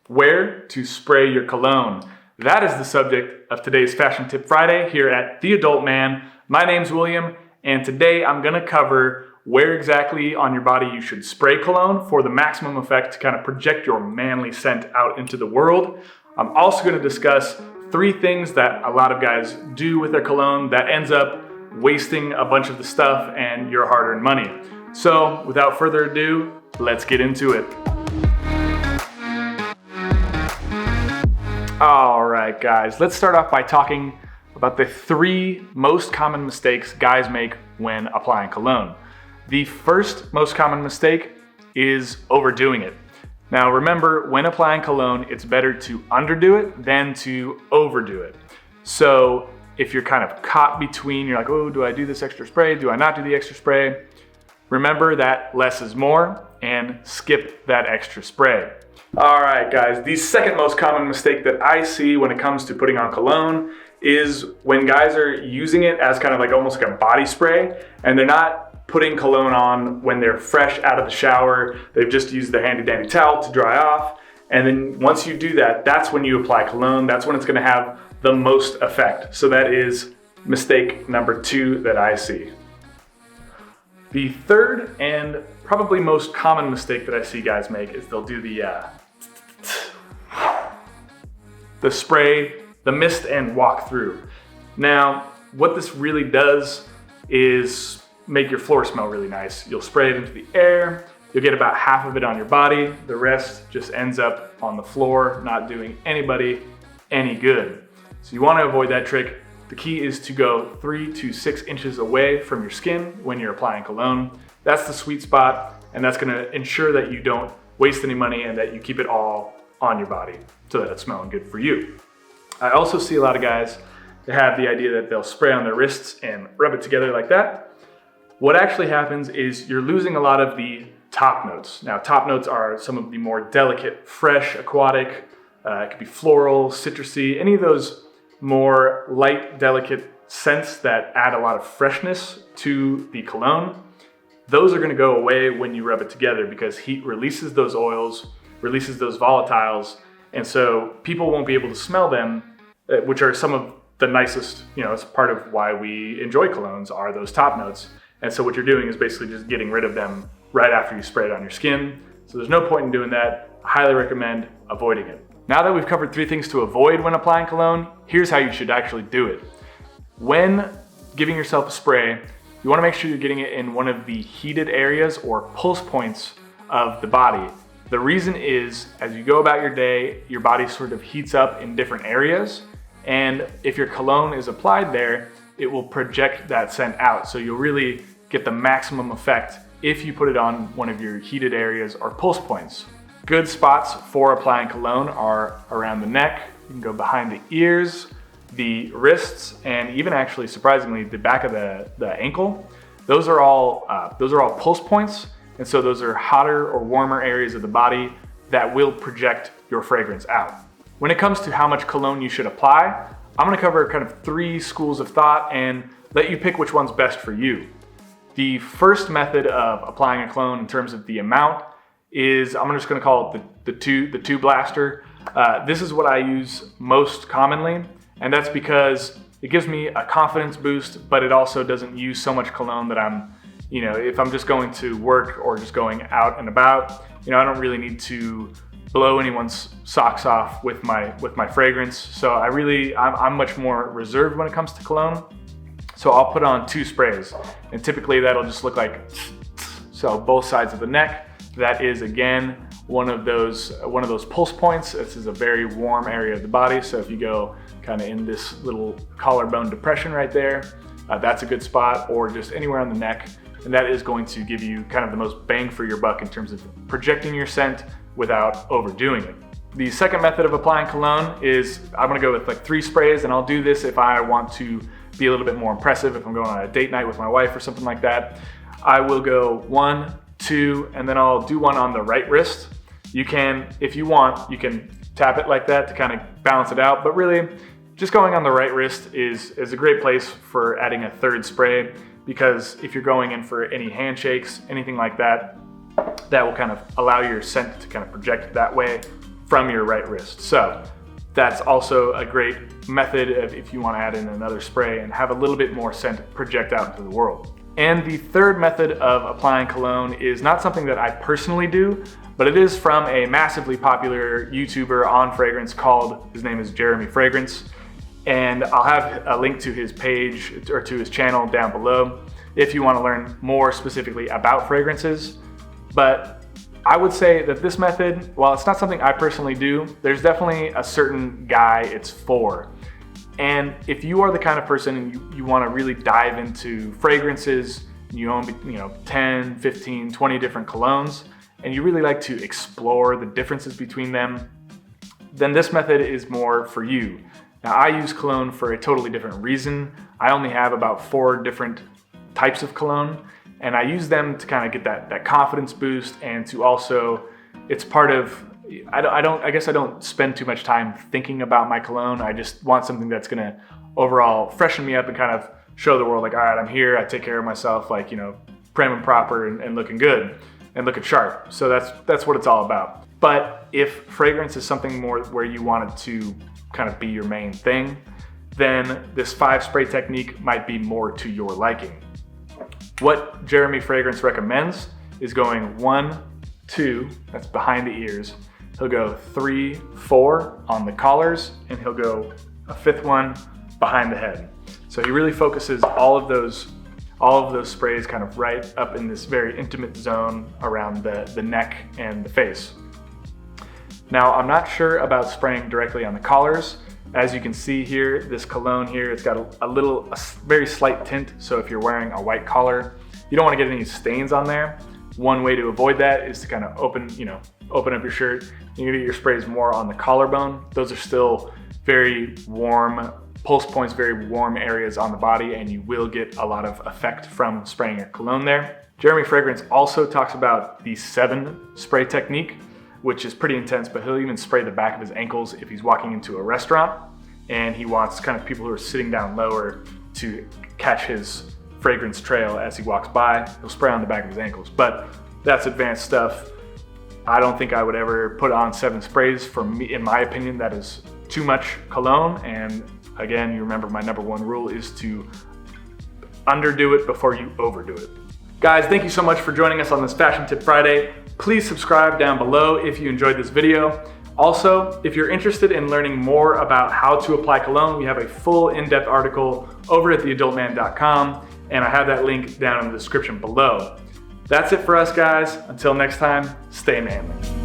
Where to spray your cologne. That is the subject of today's Fashion Tip Friday here at The Adult Man. My name's William, and today I'm going to cover where exactly on your body you should spray cologne for the maximum effect to kind of project your manly scent out into the world. I'm also going to discuss 3 things that a lot of guys do with their cologne that ends up wasting a bunch of the stuff and your hard-earned money. So without further ado, let's get into it. All right, guys, let's start off by talking about the 3 most common mistakes guys make when applying cologne. The first most common mistake is overdoing it. Now remember, when applying cologne, it's better to underdo it than to overdo it. So if you're kind of caught between, you're like, oh, do I do this extra spray? Do I not do the extra spray? Remember that less is more and skip that extra spray. All right, guys, the second most common mistake that I see when it comes to putting on cologne is when guys are using it as kind of like almost like a body spray, and they're not putting cologne on when they're fresh out of the shower. They've just used their handy dandy towel to dry off. And then once you do that, that's when you apply cologne. That's when it's gonna have the most effect. So that is mistake number 2 that I see. The third and probably most common mistake that I see guys make is they'll do the spray, the mist and walk through. Now, what this really does is make your floor smell really nice. You'll spray it into the air, you'll get about half of it on your body, the rest just ends up on the floor, not doing anybody any good. So you want to avoid that trick. The key is to go 3 to 6 inches away from your skin when you're applying cologne. That's the sweet spot, and that's going to ensure that you don't waste any money and that you keep it all on your body so that it's smelling good for you. I also see a lot of guys that have the idea that they'll spray on their wrists and rub it together like that. What actually happens is you're losing a lot of the top notes. Now, top notes are some of the more delicate, fresh, aquatic, it could be floral, citrusy, any of those more light, delicate scents that add a lot of freshness to the cologne. Those are going to go away when you rub it together because heat releases those oils, releases those volatiles, and so people won't be able to smell them, which are some of the nicest, it's part of why we enjoy colognes are those top notes. And so what you're doing is basically just getting rid of them right after you spray it on your skin. So there's no point in doing that. I highly recommend avoiding it. Now that we've covered 3 things to avoid when applying cologne, here's how you should actually do it. When giving yourself a spray, you want to make sure you're getting it in one of the heated areas or pulse points of the body. The reason is, as you go about your day, your body sort of heats up in different areas, and if your cologne is applied there, it will project that scent out. So you'll really get the maximum effect if you put it on one of your heated areas or pulse points. Good spots for applying cologne are around the neck. You can go behind the ears, the wrists, and even actually, surprisingly, the back of the ankle. Those are all pulse points, and so those are hotter or warmer areas of the body that will project your fragrance out. When it comes to how much cologne you should apply, I'm going to cover kind of 3 schools of thought and let you pick which one's best for you. The first method of applying a cologne in terms of the amount is, I'm just going to call it the two blaster. This is what I use most commonly, and that's because it gives me a confidence boost, but it also doesn't use so much cologne that I'm, if I'm just going to work or just going out and about, I don't really need to blow anyone's socks off with my fragrance. So I'm much more reserved when it comes to cologne. So I'll put on 2 sprays, and typically that'll just look like, so both sides of the neck. That is, again, one of those pulse points. This is a very warm area of the body. So if you go kind of in this little collarbone depression right there, that's a good spot, or just anywhere on the neck. And that is going to give you kind of the most bang for your buck in terms of projecting your scent without overdoing it. The second method of applying cologne is I'm gonna go with like 3 sprays, and I'll do this if I want to be a little bit more impressive, if I'm going on a date night with my wife or something like that. I will go 1, 2, and then I'll do one on the right wrist. You can, if you want, you can tap it like that to kind of balance it out, but really just going on the right wrist is a great place for adding a 3rd spray, because if you're going in for any handshakes, anything like that, that will kind of allow your scent to kind of project that way. from your right wrist. So that's also a great method if you want to add in another spray and have a little bit more scent project out into the world. And the third method of applying cologne is not something that I personally do, but it is from a massively popular YouTuber on fragrance his name is Jeremy Fragrance. And I'll have a link to his page or to his channel down below if you want to learn more specifically about fragrances. But I would say that this method, while it's not something I personally do, there's definitely a certain guy it's for. And if you are the kind of person and you want to really dive into fragrances, you own 10, 15, 20 different colognes, and you really like to explore the differences between them, then this method is more for you. Now, I use cologne for a totally different reason. I only have about 4 different types of cologne, and I use them to kind of get that confidence boost, and to also, it's part of, I guess I don't spend too much time thinking about my cologne. I just want something that's gonna overall freshen me up and kind of show the world like, all right, I'm here, I take care of myself, like, prim and proper and looking good and looking sharp. So that's what it's all about. But if fragrance is something more where you want it to kind of be your main thing, then this 5 spray technique might be more to your liking. What Jeremy Fragrance recommends is going 1, 2, that's behind the ears. He'll go 3, 4 on the collars, and he'll go a 5th one behind the head. So he really focuses all of those sprays kind of right up in this very intimate zone around the neck and the face. Now, I'm not sure about spraying directly on the collars. As you can see here, this cologne here, it's got a very slight tint. So if you're wearing a white collar, you don't want to get any stains on there. One way to avoid that is to kind of open up your shirt. You're gonna get your sprays more on the collarbone. Those are still very warm, pulse points, very warm areas on the body, and you will get a lot of effect from spraying a cologne there. Jeremy Fragrance also talks about the 7 spray technique, which is pretty intense, but he'll even spray the back of his ankles if he's walking into a restaurant and he wants kind of people who are sitting down lower to catch his fragrance trail as he walks by. He'll spray on the back of his ankles, but that's advanced stuff. I don't think I would ever put on 7 sprays. For me, in my opinion, that is too much cologne. And again, you remember my number 1 rule is to underdo it before you overdo it. Guys, thank you so much for joining us on this Fashion Tip Friday. Please subscribe down below if you enjoyed this video. Also, if you're interested in learning more about how to apply cologne, we have a full in-depth article over at theadultman.com, and I have that link down in the description below. That's it for us, guys. Until next time, stay manly.